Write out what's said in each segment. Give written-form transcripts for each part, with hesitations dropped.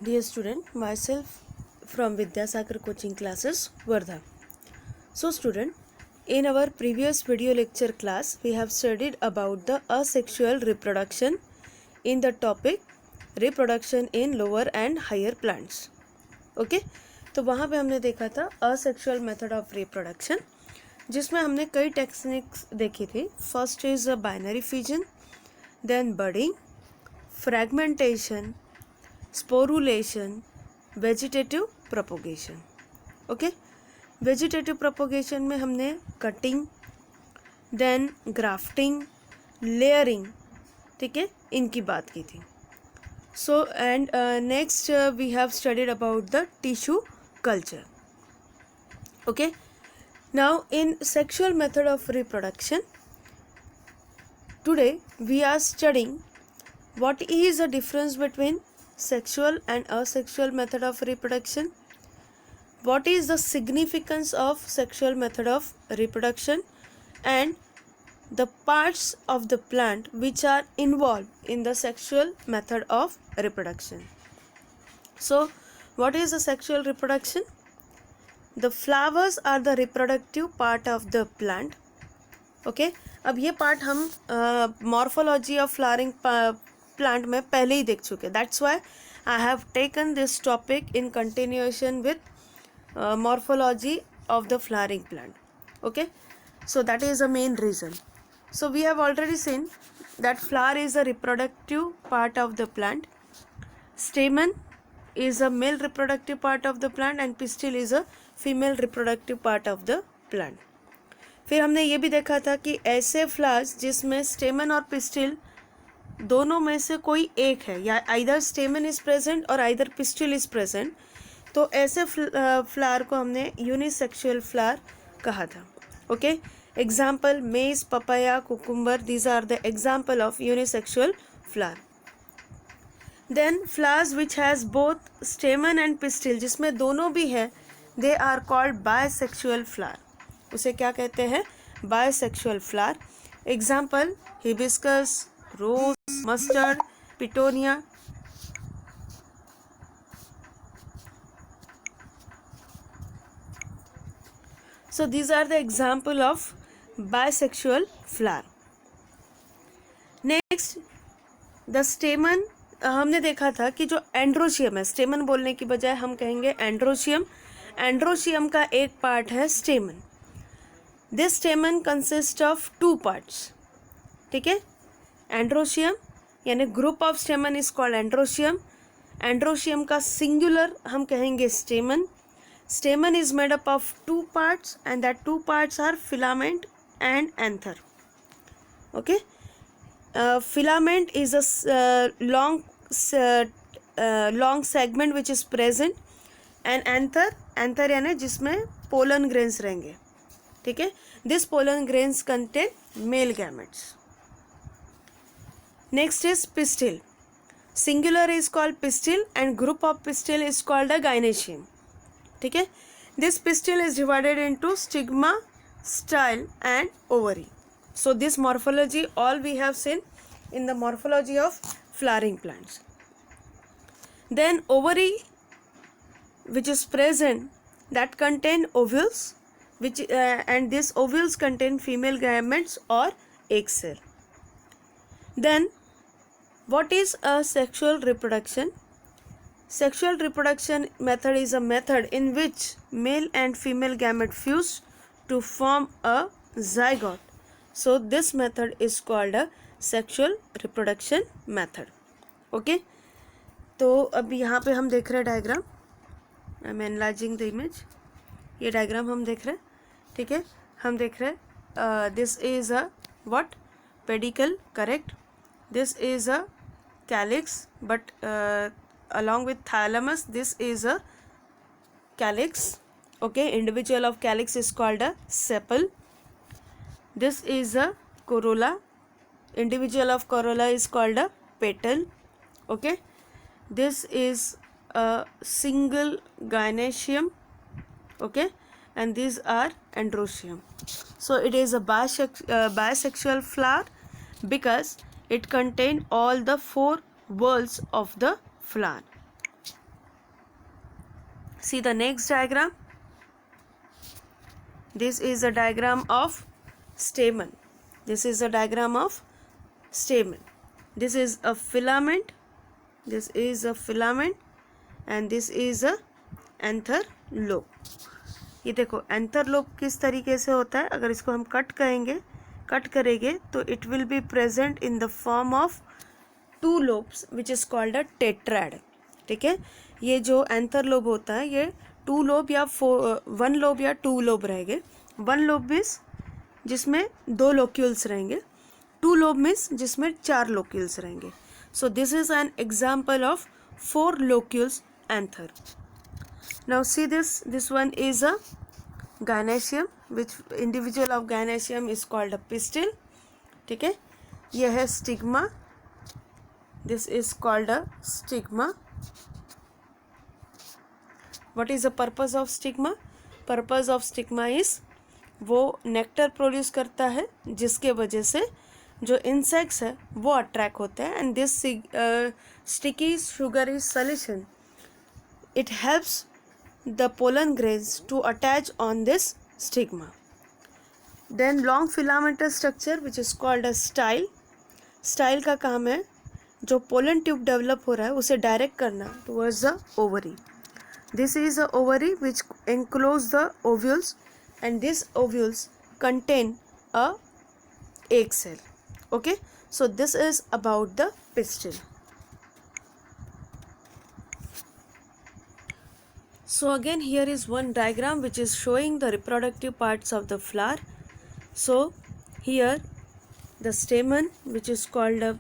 Dear student, myself from Vidyasagar coaching classes, Vardha. So student, in our previous video lecture class, we have studied about the asexual reproduction in the topic reproduction in lower and higher plants. Okay? तो वहाँ पे हमने देखा था asexual method of reproduction, जिसमें हमने कई techniques देखी थी. First is binary fission, then budding, fragmentation, sporulation, vegetative propagation. Okay, vegetative propagation में हमने कटिंग, देन ग्राफ्टिंग, लेयरिंग, ठीक है, इनकी बात की थी. So and next we have studied about the tissue culture. Okay, now in sexual method of reproduction today we are studying what is the difference between sexual and asexual method of reproduction, what is the significance of sexual method of reproduction, and the parts of the plant which are involved in the sexual method of reproduction. So what is the sexual reproduction? The flowers are the reproductive part of the plant. Okay, अब ये part हम morphology of flowering plant में पहले ही देख चुके. That's why I have taken this topic in continuation with morphology of the flowering plant. Okay, so that is the main reason. So we have already seen that flower is a reproductive part of the plant, stamen is a male reproductive part of the plant and pistil is a female reproductive part of the plant. फिर हमने ये भी देखा था कि ऐसे flowers जिसमें स्टेमन और पिस्टिल दोनों में से कोई एक है, या आइदर स्टेमन इज प्रेजेंट और आइदर पिस्टिल इज प्रेजेंट, तो ऐसे फ्लावर को हमने यूनिसेक्सुअल फ्लावर कहा था. Okay, example maize, papaya, cucumber, these are the example of unisexual flower. Then flowers which has both stamen and pistil, जिसमें दोनों भी है, they are called bisexual flower. उसे क्या कहते हैं? Bisexual flower. Example hibiscus, rose, mustard, petunia. So these are the example of bisexual flower. Next, the stamen. हमने देखा था कि जो एंड्रोशियम है, स्टेमन बोलने की बजाय हम कहेंगे एंड्रोशियम. एंड्रोशियम का एक पार्ट है stamen. This stamen consist of two parts. ठीक है, एंड्रोशियम यानी group of stamen is called androecium. Androecium का सिंगुलर हम कहेंगे stamen. Stamen is made up of two parts and that two parts are filament and anther. Okay, filament is a long segment which is present, and anther यानी जिसमें pollen grains रहेंगे. ठीक है, this pollen grains contain male gametes. Next is pistil. Singular is called pistil and group of pistil is called a gynoecium. ठीक है, this pistil is divided into stigma, style and ovary. So this morphology all we have seen in the morphology of flowering plants. Then ovary which is present, that contain ovules, which and these ovules contain female gametes or egg cell. Then what is a sexual reproduction? Sexual reproduction method is a method in which male and female gamete fuse to form a zygote. So this method is called a sexual reproduction method. Okay, तो अब यहाँ पे हम देख रहे हैं diagram. I am enlarging the image. ये diagram हम देख रहे हैं. ठीक है, हम देख रहे हैं this is a what pedicle. Correct. This is a calyx, but along with thalamus this is a calyx. Okay, individual of calyx is called a sepal. This is a corolla. Individual of corolla is called a petal. Okay, this is a single gynoecium. Okay, and these are androecium. So it is a bisexual flower because it contains all the four whorls of the flower. See the next diagram. This is a diagram of stamen. This is a diagram of stamen. This is a filament. This is a filament and this is a anther lobe. ये देखो anther lobe किस तरीके से होता है. अगर इसको हम कट करेंगे तो it will be present in the form of two lobes which is called a tetrad. ठीक है, ये जो एंथर लोब होता है ये टू लोब या वन लोब या टू लोब रहेंगे. वन लोब मीन्स जिसमें दो लोक्यूल्स रहेंगे, टू लोब मीन्स जिसमें चार लोक्यूल्स रहेंगे. So this is an example of four locules anther. Now see this one is a gynoecium, which individual of gynoecium is called a pistil. ठीक है, यह है stigma. This is called a stigma. What is the purpose of stigma? Purpose of stigma is वो nectar produce करता है जिसके वजह से जो इंसेक्ट्स है वो अट्रैक्ट होते हैं. And this sticky sugary solution it helps the pollen grains to attach on this stigma. Then long filamentous structure which is called a style. Style का काम है जो पोलन ट्यूब डेवलप हो रहा है उसे डायरेक्ट करना towards the ovary. This is the ovary which enclose the ovules and these ovules contain a egg cell. Okay, so this is about the pistil. So again here is one diagram which is showing the reproductive parts of the flower. So here the stamen which is called a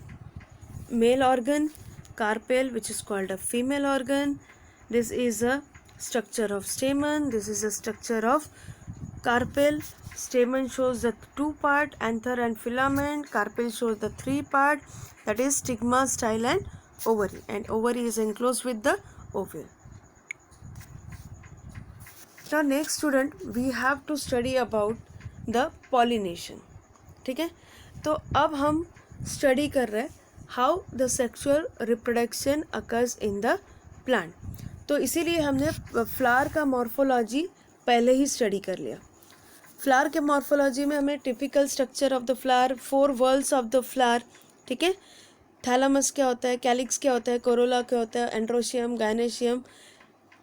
male organ, carpel which is called a female organ. This is a structure of stamen, this is a structure of carpel. Stamen shows the two part, anther and filament. Carpel shows the three part, that is stigma, style and ovary, and ovary is enclosed with the ovule. Now next student we have to study about the pollination. ठीक है, तो अब हम study कर रहे हैं how the sexual reproduction occurs in the plant. तो इसीलिए हमने फ्लावर का मॉर्फोलॉजी पहले ही स्टडी कर लिया. फ्लावर के मॉर्फोलॉजी में हमें typical structure of the flower, four whorls of the flower. ठीक है, थैलामस क्या होता है, कैलिक्स क्या होता है, कोरोला क्या होता है, एंड्रोशियम, गायनेशियम.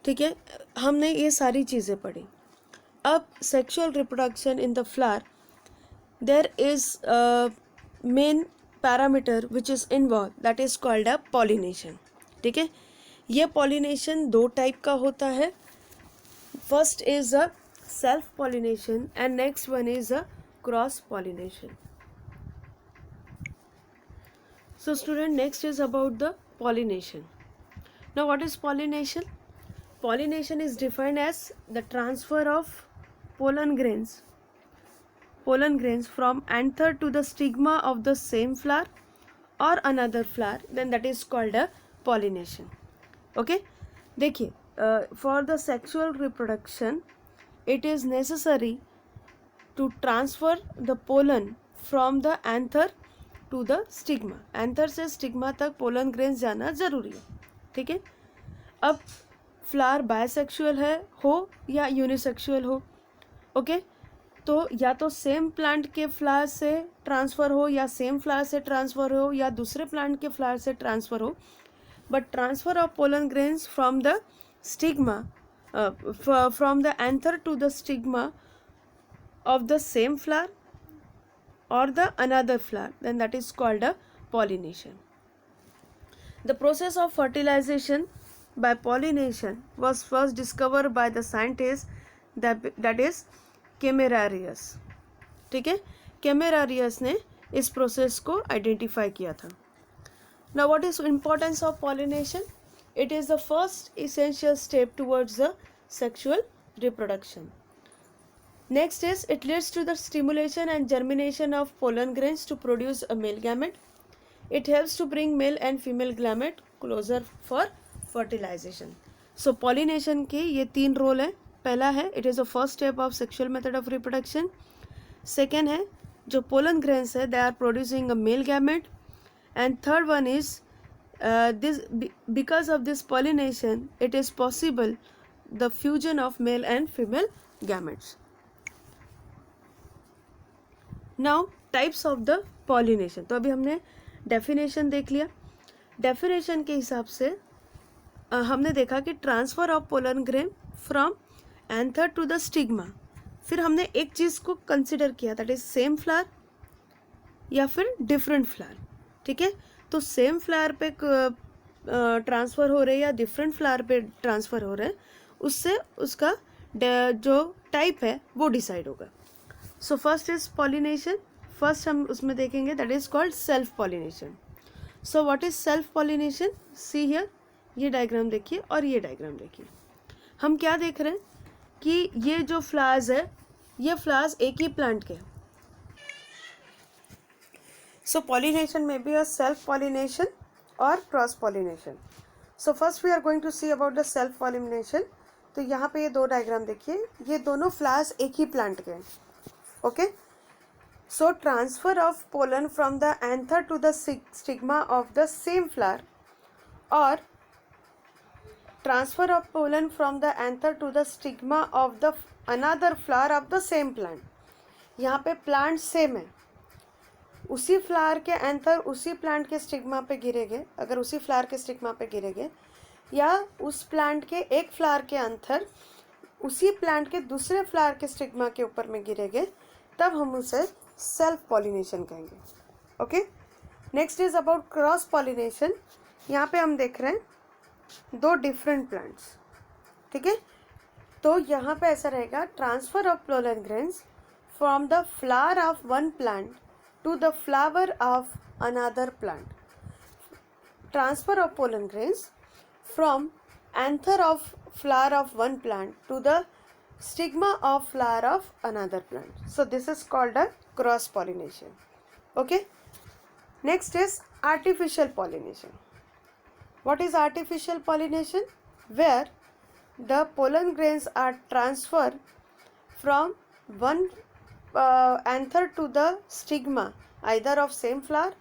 ठीक है, हमने ये सारी चीज़ें पढ़ी. अब sexual reproduction in the flower, there is main parameter which is involve, that is called a pollination. ठीक है, ये पॉलिनेशन दो टाइप का होता है. First is a self pollination and next one is a cross pollination. So student, next is about the pollination. Now what is pollination? Pollination is defined as the transfer of pollen grains from anther to the stigma of the same flower or another flower, then that is called a pollination. Okay, देखिए, for the sexual reproduction it is necessary to transfer the pollen from the anther to the stigma. anther से stigma तक pollen grains जाना ज़रूरी है. ठीक है, अब flower bisexual है हो या यूनिसेक्सुअल हो. ओके, तो या तो सेम प्लांट के फ्लावर से ट्रांसफ़र हो या सेम फ्लावर से ट्रांसफ़र हो या दूसरे प्लांट के फ्लावर से ट्रांसफ़र हो, but transfer of pollen grains from the stigma, from the anther to the stigma of the same flower or the another flower, then that is called a pollination. The process of fertilization by pollination was first discovered by the scientist that is Camerarius. ठीक है, Camerarius ने इस process को identify किया था. Now what is importance of pollination? It is the first essential step towards the sexual reproduction. Next is it leads to the stimulation and germination of pollen grains to produce a male gamete. It helps to bring male and female gamete closer for fertilization. So pollination के ये तीन role हैं. पहला है it is the first step of sexual method of reproduction. Second है जो pollen grains है they are producing a male gamete. And third one is this because of this pollination it is possible the fusion of male and female gametes. Now types of the pollination. तो अभी हमने definition देख लिया. Definition के हिसाब से हमने देखा कि transfer of pollen grain from anther to the stigma. फिर हमने एक चीज़ को कंसिडर किया, दैट इज सेम फ्लावर या फिर डिफरेंट फ्लावर. ठीक है, तो सेम फ्लावर पे ट्रांसफ़र हो रहे या डिफरेंट फ्लावर पे ट्रांसफ़र हो रहे हैं, उससे उसका जो टाइप है वो डिसाइड होगा. So first is pollination. First हम उसमें देखेंगे that is called self pollination. So what is self pollination? See here, ये डायग्राम देखिए और ये डायग्राम देखिए. हम क्या देख रहे हैं कि ये जो फ्लावर्स है, ये फ्लावर्स एक ही प्लांट के. सो पॉलिनेशन में बी अ सेल्फ पॉलिनेशन और cross pollination. So first we are going to see about the self pollination. तो यहाँ पे ये दो डायग्राम देखिए, ये दोनों फ्लावर्स एक ही प्लांट के हैं. Okay, so transfer of pollen from the anther to the stigma of the same flower और transfer of pollen from the anther to the stigma of the another flower of the same plant. यहाँ पे plant same है, उसी flower के anther उसी plant के stigma पे गिरेंगे. अगर उसी फ्लावर के स्टिग्मा पे गिरेंगे या उस प्लांट के एक फ्लावर के एंथर उसी प्लांट के दूसरे फ्लावर के स्टिग्मा के ऊपर में गिरेंगे, तब हम उसे सेल्फ पॉलिनेशन कहेंगे. Okay, next is about cross pollination. यहाँ पे हम देख रहे हैं दो डिफरेंट प्लांट्स. ठीक है, तो यहाँ पे ऐसा रहेगा, transfer of pollen grains from the flower of one plant to the flower of another plant. Transfer of pollen grains from anther of flower of one plant to the stigma of flower of another plant. So this is called a cross pollination. Okay, next is artificial pollination. What is artificial pollination? Where the pollen grains are transferred from one anther to the stigma, either of same flower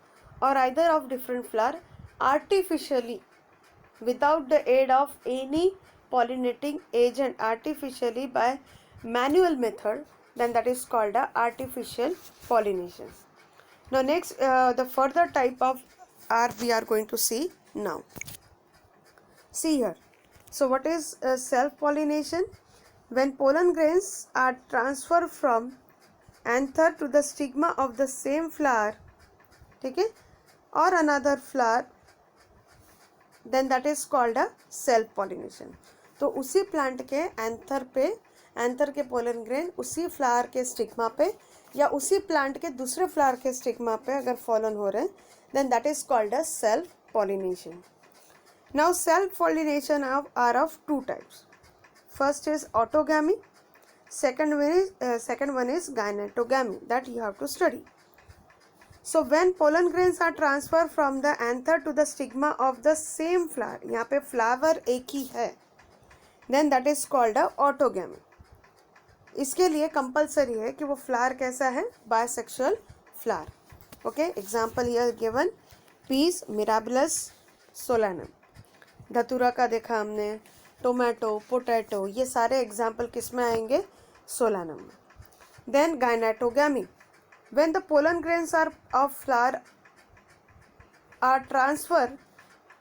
or either of different flower, artificially, without the aid of any pollinating agent, artificially by manual method, then that is called a artificial pollination. Now next, the further type of we are going to see now. See here, so what is self pollination? When pollen grains are transferred from anther to the stigma of the same flower, ठीक है, or another flower, then that is called a self pollination. तो उसी plant के anther पे, anther के pollen grain उसी flower के stigma पे या उसी प्लांट के दूसरे फ्लावर के स्टिग्मा पे अगर फॉलन हो रहे हैं, then that is called a self pollination. Now self pollination are of two types. First is autogamy, second one is gynetogamy, that you have to study. So when pollen grains are transferred from the anther to the stigma of the same flower, यहाँ पे flower एक ही है, then that is called a autogamy. इसके लिए compulsory है कि वो flower कैसा है, bisexual flower. Okay, example here given, peas Mirabilis Solanum. धतूरा का देखा हमने, टोमेटो, पोटैटो, ये सारे एग्जाम्पल किस में आएंगे, सोलानम में. देन गायनेटोगैमी, when the pollen grains are of flower are transfer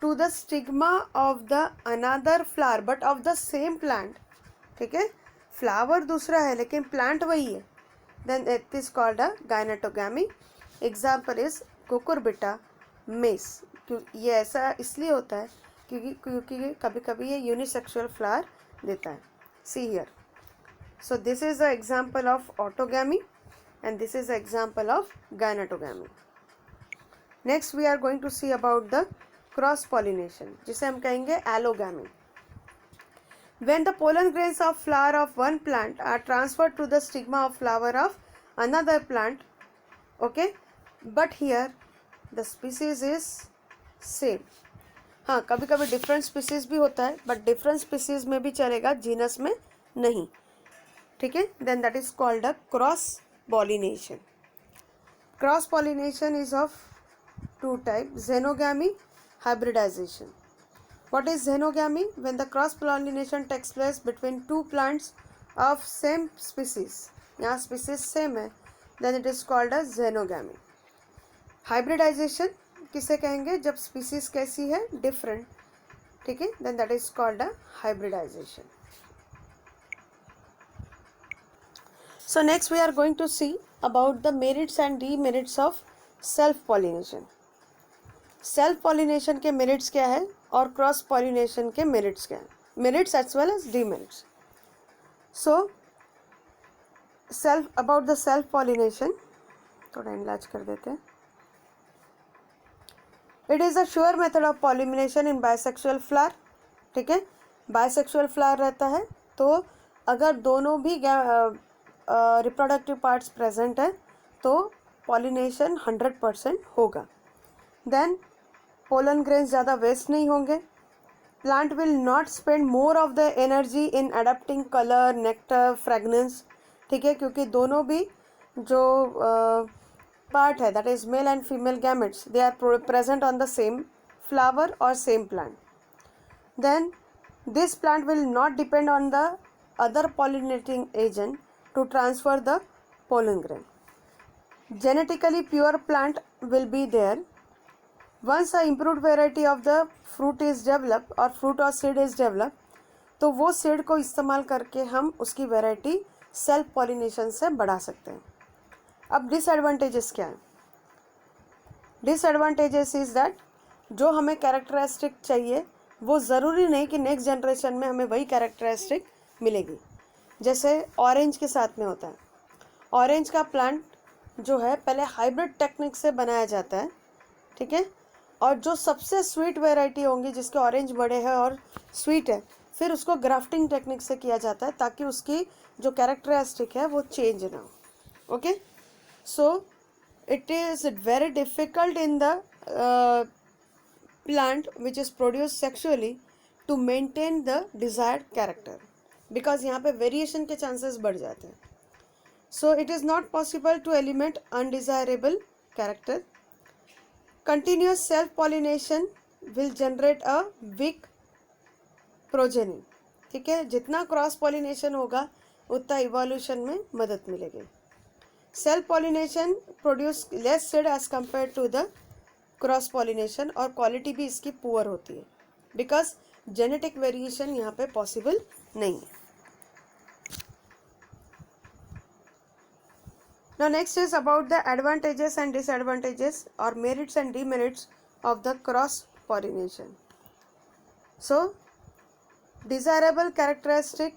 to the stigma of the another flower but of the same plant. ठीक है, फ्लावर दूसरा है लेकिन प्लांट वही है, then it is called a गायनेटोगैमी. Example is Cucurbita mays. ये ऐसा इसलिए होता है क्योंकि कभी कभी ये यूनिसेक्सुअल फ्लावर देता है. See here, so this is a example of autogamy and this is a example of गायनेटोगैमी. Next we are going to see about the cross pollination, जिसे हम कहेंगे allogamy. When the pollen grains of flower of one plant are transferred to the stigma of flower of another plant, okay, but here the species is same. हाँ, कभी कभी different species भी होता है, but different species में भी चलेगा, genus में नहीं. ठीक है, then that is called a cross pollination. Cross pollination is of two type, xenogamy, hybridization. What is xenogamy? When the cross pollination takes place between two plants of same species, यहाँ species same है, then it is called as xenogamy. Hybridization किसे कहेंगे? जब species कैसी है? Different. ठीक है, then that is called a hybridization. So next we are going to see about the merits and demerits of self pollination. Self pollination के merits क्या है और क्रॉस पॉलिनेशन के मेरिट्स क्या है, merits as well as demerits. So self about the self pollination थोड़ा enlarge कर देते हैं. It is a sure method of pollination in bisexual flower. ठीक है, बाइसेक्सुअल फ्लावर रहता है तो अगर दोनों भी रिप्रोडक्टिव पार्ट्स प्रेजेंट है तो पॉलिनेशन 100% होगा. देन पोलन ग्रेन्स ज़्यादा वेस्ट नहीं होंगे. Plant will not spend more of the energy in adapting colour, nectar, fragrance. ठीक है, क्योंकि दोनों भी जो पार्ट है that is male and female gametes they are present on the same flower और same plant. Then this plant will not depend on the other pollinating agent to transfer the pollen grain. Genetically pure plant will be there. Once a improved variety of the fruit is developed और fruit और seed is developed, तो वो seed को इस्तेमाल करके हम उसकी variety self pollination से बढ़ा सकते हैं. अब disadvantages क्या है? Disadvantages is that जो हमें characteristic चाहिए वो ज़रूरी नहीं कि next generation में हमें वही characteristic मिलेगी. जैसे ऑरेंज के साथ में होता है. ऑरेंज का प्लांट जो है पहले हाइब्रिड टेक्निक से बनाया जाता है. ठीक है, और जो सबसे स्वीट वैरायटी होंगी जिसके ऑरेंज बड़े हैं और स्वीट है फिर उसको ग्राफ्टिंग टेक्निक से किया जाता है ताकि उसकी जो कैरेक्टरिस्टिक है वो चेंज ना हो. Okay, so it is very difficult in the plant which is produce sexually to maintain the desired character because यहाँ पे वेरिएशन के चांसेस बढ़ जाते हैं. So it is not possible to eliminate undesirable character. Continuous self-pollination will generate a weak progeny. ठीक है, जितना cross pollination होगा उतना इवोल्यूशन में मदद मिलेगी. Self pollination produce less seed as compare to the cross pollination और क्वालिटी भी इसकी पुअर होती है बिकॉज जेनेटिक वेरिएशन यहाँ पे पॉसिबल नहीं है. Now next is about the advantages and disadvantages or merits and demerits of the cross pollination. So desirable characteristic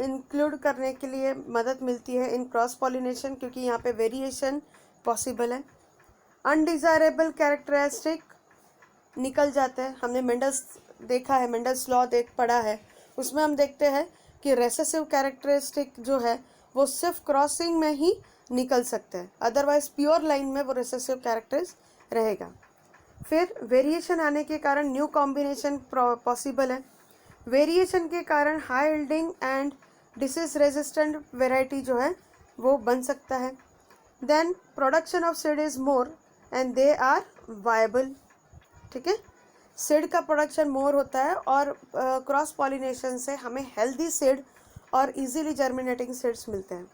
include करने के लिए मदद मिलती है इन क्रॉस पॉलिनेशन क्योंकि यहाँ पे वेरिएशन पॉसिबल है. अनडिज़ायरेबल कैरेक्टरिस्टिक निकल जाते हैं. हमने मेंडल्स देखा है, मेंडल्स लॉ पढ़ा है, उसमें हम देखते हैं कि रेसेसिव कैरेक्टरिस्टिक जो है वो सिर्फ क्रॉसिंग में ही निकल सकते हैं, अदरवाइज प्योर लाइन में वो रिसेसिव कैरेक्टर्स रहेगा. फिर वेरिएशन आने के कारण न्यू कॉम्बिनेशन पॉसिबल है. वेरिएशन के कारण high yielding and disease resistant variety जो है वो बन सकता है. Then production of seed is more and they are viable. ठीक है, सीड का प्रोडक्शन मोर होता है और क्रॉस पॉलिनेशन से हमें हेल्दी सीड और इजीली जर्मिनेटिंग सीड्स मिलते हैं.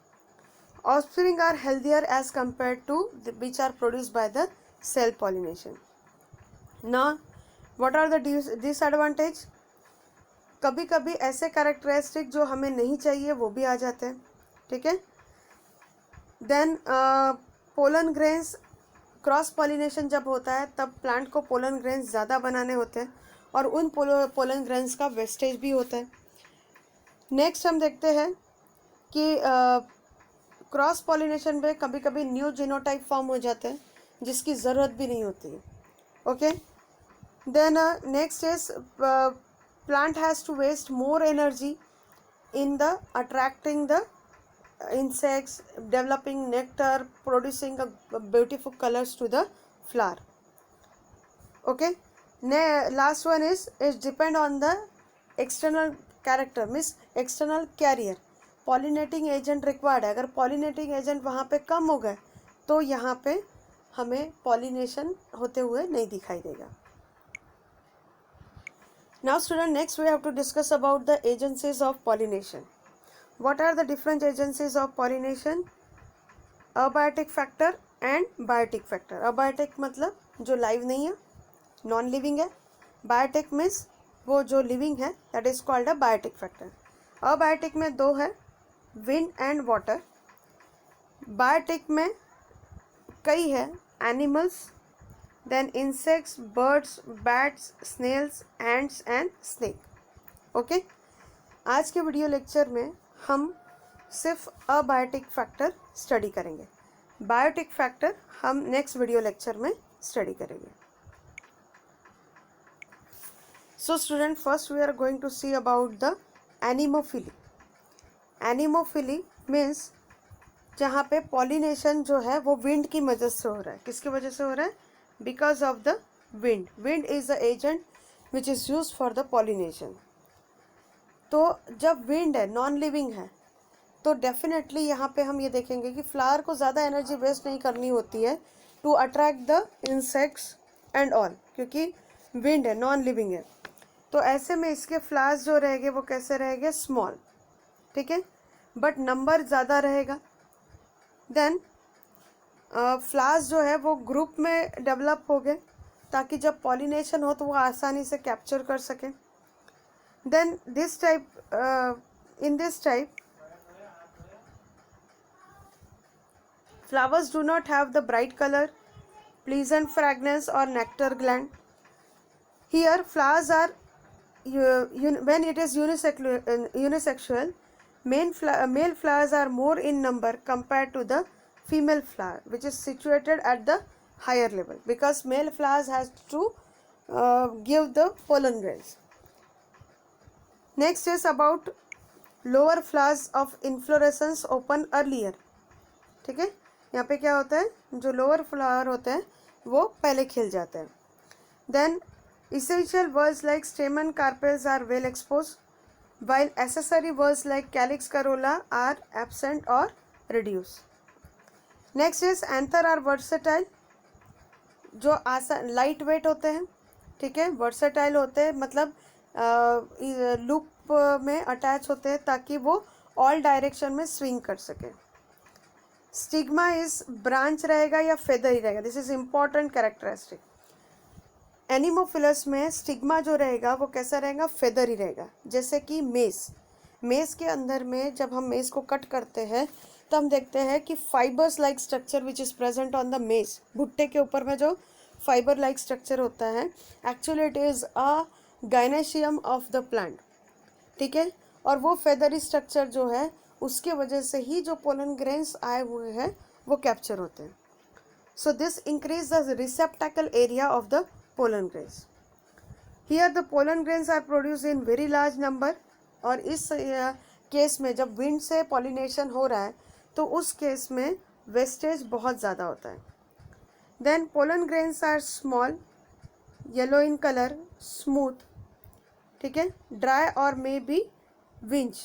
Offspring are healthier as compared to which are produced by the self pollination. Now, what are the disadvantage? कभी कभी ऐसे कैरेक्टरिस्टिक जो हमें नहीं चाहिए वो भी आ जाते हैं. ठीक है, then pollen grains cross pollination जब होता है तब प्लांट को पोलन ग्रेन्स ज़्यादा बनाने होते हैं और उन पोलन ग्रेन्स का वेस्टेज भी होता है. नेक्स्ट हम देखते हैं कि क्रॉस पॉलिनेशन में कभी कभी न्यू जीनोटाइप फॉर्म हो जाते हैं जिसकी ज़रूरत भी नहीं होती है. Okay, then next is plant has to waste more energy in the attracting the insects, developing nectar, producing a beautiful colors to the flower. Okay, last one is depend on the external character, means external carrier. Pollinating agent required है. अगर pollinating agent वहाँ पे कम हो गए तो यहाँ पे हमें पॉलिनेशन होते हुए नहीं दिखाई देगा. Now student, next we have to discuss about the agencies of pollination. What are the different agencies of pollination? Abiotic factor and biotic factor. Abiotic मतलब जो live नहीं है, non living है. Biotic means वो जो living है, that is called a biotic factor. Abiotic में दो है, wind and water. Biotic में कई है, animals, then insects, birds, bats, snails, ants and snake. Okay? आज के वीडियो लेक्चर में हम सिर्फ अबायोटिक फैक्टर स्टडी करेंगे. बायोटिक फैक्टर हम नेक्स्ट वीडियो लेक्चर में स्टडी करेंगे. So student, first we are going to see about the anemophily. Anemophily means जहाँ पे पॉलिनेशन जो है वो विंड की मदद से हो रहा है. किसकी वजह से हो रहा है? Because of the wind. Wind is the agent which is use for the pollination. तो जब विंड है, नॉन लिविंग है, तो डेफिनेटली यहाँ पे हम ये देखेंगे कि फ्लावर को ज़्यादा एनर्जी वेस्ट नहीं करनी होती है to attract the insects and all, क्योंकि विंड है, नॉन लिविंग है. तो ऐसे में इसके फ्लावर्स जो रहेंगे वो कैसे रहेंगे? स्मॉल. ठीक है, बट नंबर ज़्यादा रहेगा. देन फ्लावर्स जो है वो ग्रुप में डेवलप हो गए ताकि जब पॉलिनेशन हो तो वो आसानी से कैप्चर कर सकें. Then this type, in this type flowers do not have the bright color, pleasant fragrance or nectar gland. Here flowers are when it is unisexual, male flowers are more in number compared to the female flower, which is situated at the higher level, because male flowers has to give the pollen grains. Next is about lower flowers of inflorescence open earlier. ठीक है, यहाँ पे क्या होता है? जो lower flower होते हैं वो पहले खिल जाते हैं. Then essential words like stamen carpels are well exposed, while accessory words like calyx corolla are absent or reduced. Next is anther are versatile, जो लाइट वेट होते हैं. ठीक है, वर्सेटाइल होते हैं मतलब लूप में अटैच होते हैं ताकि वो ऑल डायरेक्शन में स्विंग कर सके. स्टिग्मा इज ब्रांच रहेगा या फेदर ही रहेगा. This is important characteristic. Anemophilous में स्टिग्मा जो रहेगा वो कैसा रहेगा? फेदर ही रहेगा. जैसे कि मेस के अंदर में जब हम मेस को कट करते हैं तो हम देखते हैं कि fibres like structure which is present on the mess, भुट्टे के ऊपर में जो फाइबर लाइक स्ट्रक्चर होता है, actually it is a gynoecium of the plant. ठीक है, और वो फेदरी स्ट्रक्चर जो है उसके वजह से ही जो पोलन ग्रेन्स आए हुए हैं वो कैप्चर होते हैं. So this increase the receptacle area of the pollen grains. Here the pollen grains are produce in very large number. और इस केस में जब विंड से पॉलिनेशन हो रहा है तो उस केस में वेस्टेज बहुत ज़्यादा होता है. Then pollen grains are small, yellow in colour, smooth. ठीक है, ड्राई और मे बी विंच.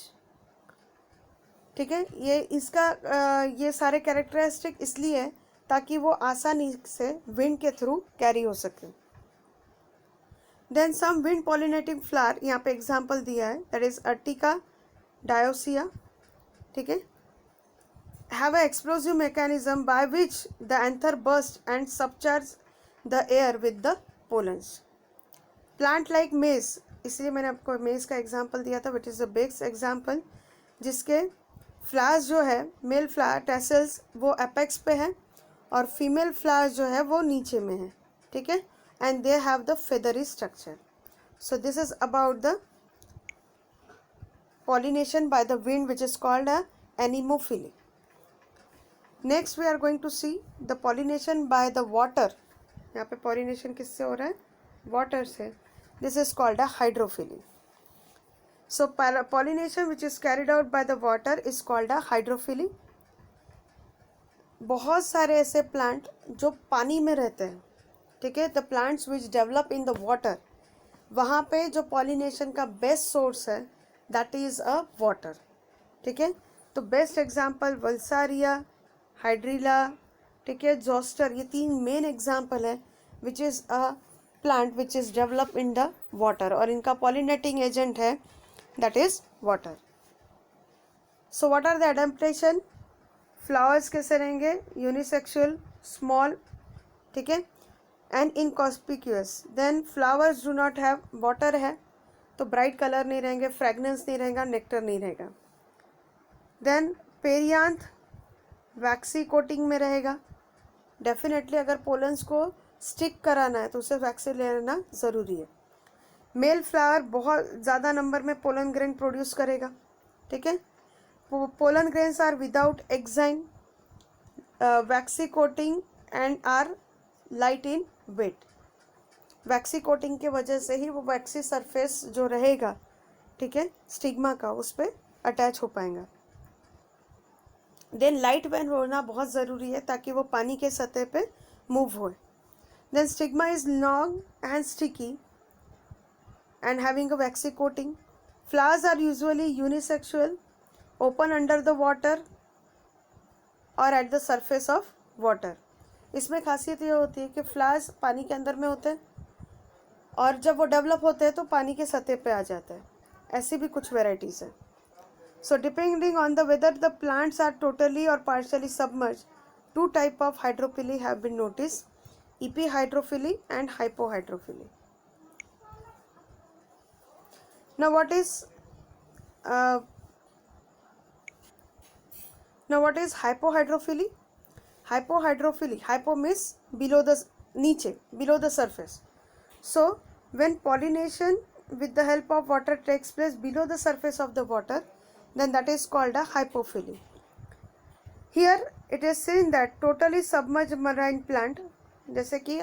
ठीक है, ये इसका ये सारे कैरेक्टरिस्टिक इसलिए है ताकि वो आसानी से विंड के थ्रू कैरी हो सके. Then some wind pollinating flower, यहाँ पे एग्जांपल दिया है, दैट इज अर्टिका डायोसिया. ठीक है, have a explosive mechanism by which the anther burst and सबचार्ज the air with the pollens. Plant like maize, इसलिए मैंने आपको मेज का एग्जाम्पल दिया था, which is the best example, जिसके फ्लावर्स जो है, मेल फ्लावर टेसल्स वो एपेक्स पे है और फीमेल फ्लावर्स जो है वो नीचे में है. ठीक है, and they have the feathery structure. So this is about the pollination by the wind which is called a anemophily. Next we are going to see the pollination by the water. यहाँ पे पॉलिनेशन किससे हो रहा है? Water से. This is called a hydrophily. So pollination which is carried out by the water is called a hydrophily. बहुत सारे ऐसे प्लांट जो पानी में रहते हैं. ठीक है, the plants which develop in the water, वहाँ पे जो पॉलिनेशन का बेस्ट सोर्स है दैट इज़ अ वाटर. ठीक है, तो बेस्ट एग्जांपल वल्सारिया, हाइड्रिला, ठीक है, जोस्टर, ये तीन मेन एग्जांपल है which is a plant which is develop in the water, और इनका पॉलिनेटिंग एजेंट है that is water. So what are the adaptation? Flowers कैसे रहेंगे? यूनिसेक्सुअल, स्मॉल, ठीक है, and inconspicuous. Then flowers do not have, water है तो bright colour नहीं रहेंगे, फ्रेगनेंस नहीं रहेगा, नेक्टर नहीं रहेगा. देन पेरियांथ वैक्सी कोटिंग में रहेगा. डेफिनेटली अगर पोलन्स को स्टिक कराना है तो उसे वैक्सी लेना ज़रूरी है. मेल फ्लावर बहुत ज़्यादा नंबर में पोलन ग्रेन प्रोड्यूस करेगा, ठीक है. Pollen grains are without exine, waxy coating and are light in weight. Waxy coating की वजह से ही वो वैक्सी सरफेस जो रहेगा, ठीक है, स्टिग्मा का, उस पर अटैच हो पाएगा. देन लाइट वेन होना बहुत ज़रूरी है ताकि वो पानी के सतह पे मूव हो. Then stigma is long and sticky and having a waxy coating. Flowers are usually unisexual, open under the water और at the surface of water. इसमें खासियत ये होती है कि फ्लावर्स पानी के अंदर में होते हैं और जब वो डेवलप होते हैं तो पानी के सतह पे आ जाता है. ऐसी भी कुछ वेराइटीज़ है. So depending on the whether the plants are totally or partially submerged, two type of hydrophily have been noticed: epihydrophily and hypohydrophily. Now what is hypohydrophily? Hypohydrophily, hypo means below the, niche, below the surface. So when pollination with the help of water takes place below the surface of the water, then that is called a hypophily. Here it is seen that totally submerged marine plant जैसे कि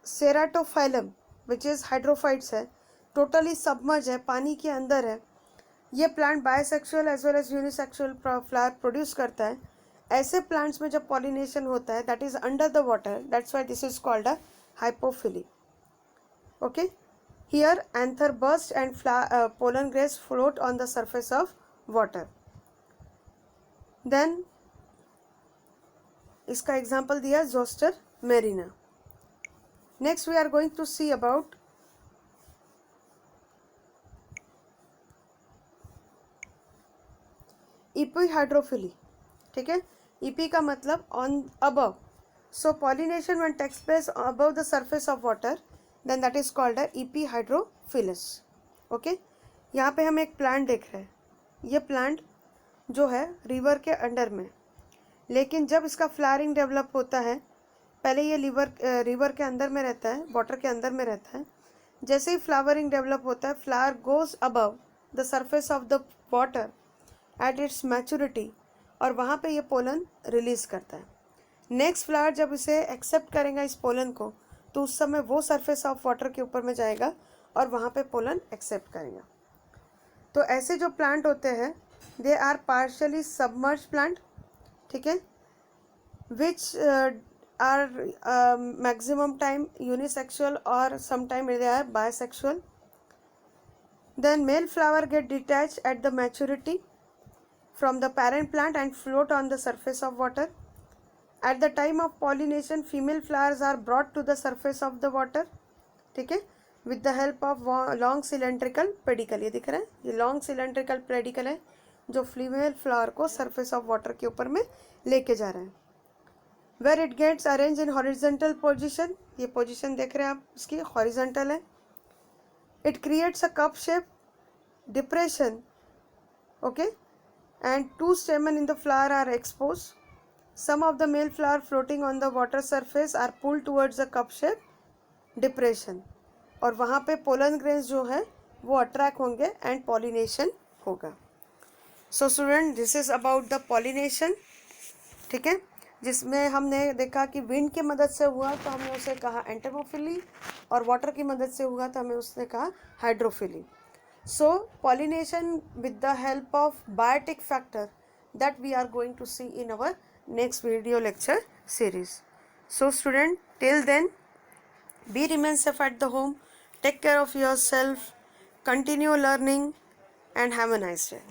ceratophyllum which is hydrophytes है, totally submerge है, पानी के अंदर है. ये plant bisexual as well as unisexual flower produce करता है. ऐसे प्लांट्स में जब पॉलिनेशन होता है that is under the water, that's why this is called a hypophily. Okay. Here anther burst and pollen grains float on the surface of water. Then इसका example दिया Zostera marina. Next we are going to see about epihydrophily. ठीक है, epi का मतलब on above. So pollination when takes place above the surface of water, then that is called a epihydrophilous. Okay. यहाँ पे हम एक plant देख रहे हैं. ये प्लांट जो है रिवर के अंडर में, लेकिन जब इसका फ्लावरिंग डेवलप होता है, पहले ये रिवर के अंदर में रहता है, वाटर के अंदर में रहता है. जैसे ही फ्लावरिंग डेवलप होता है, flower goes above the surface of the water at its maturity, और वहाँ पे ये पोलन रिलीज करता है. नेक्स्ट फ्लावर जब इसे एक्सेप्ट करेगा इस पोलन को, तो उस समय वो सरफेस ऑफ वाटर के ऊपर में जाएगा और वहाँ पे पोलन एक्सेप्ट करेगा. तो ऐसे जो प्लांट होते हैं they are partially submerge plant, ठीक है, which are maximum time unisexual और some time they are bisexual. Then male flower get detach at the maturity from the parent plant and float on the surface of water. At the time of pollination, female flowers are brought to the surface of the water, ठीक है, with the help of long cylindrical pedicle. ये दिख रहा है, ये long cylindrical pedicle है जो female flower को surface of water के ऊपर में लेके जा रहा है. Where it gets arranged in horizontal position, ये पोजिशन देख रहे हैं आप, इसकी horizontal है. It creates a cup shape depression, okay, and two stamens in the flower are exposed. Some of the male flower floating on the water surface are pulled towards the cup shape depression, और वहाँ पे pollen grains जो है वो attract होंगे and pollination होगा. So student, this is about the pollination, ठीक है, जिसमें हमने देखा कि विंड की मदद से हुआ तो हमने उसे कहा एंटेमोफिली, और वाटर की मदद से हुआ तो हमें उसने कहा hydrophily. So pollination with the help of biotic factor that we are going to see in our next video lecture series. So student, till then, remain safe at the home, take care of yourself, continue learning, and have a nice day.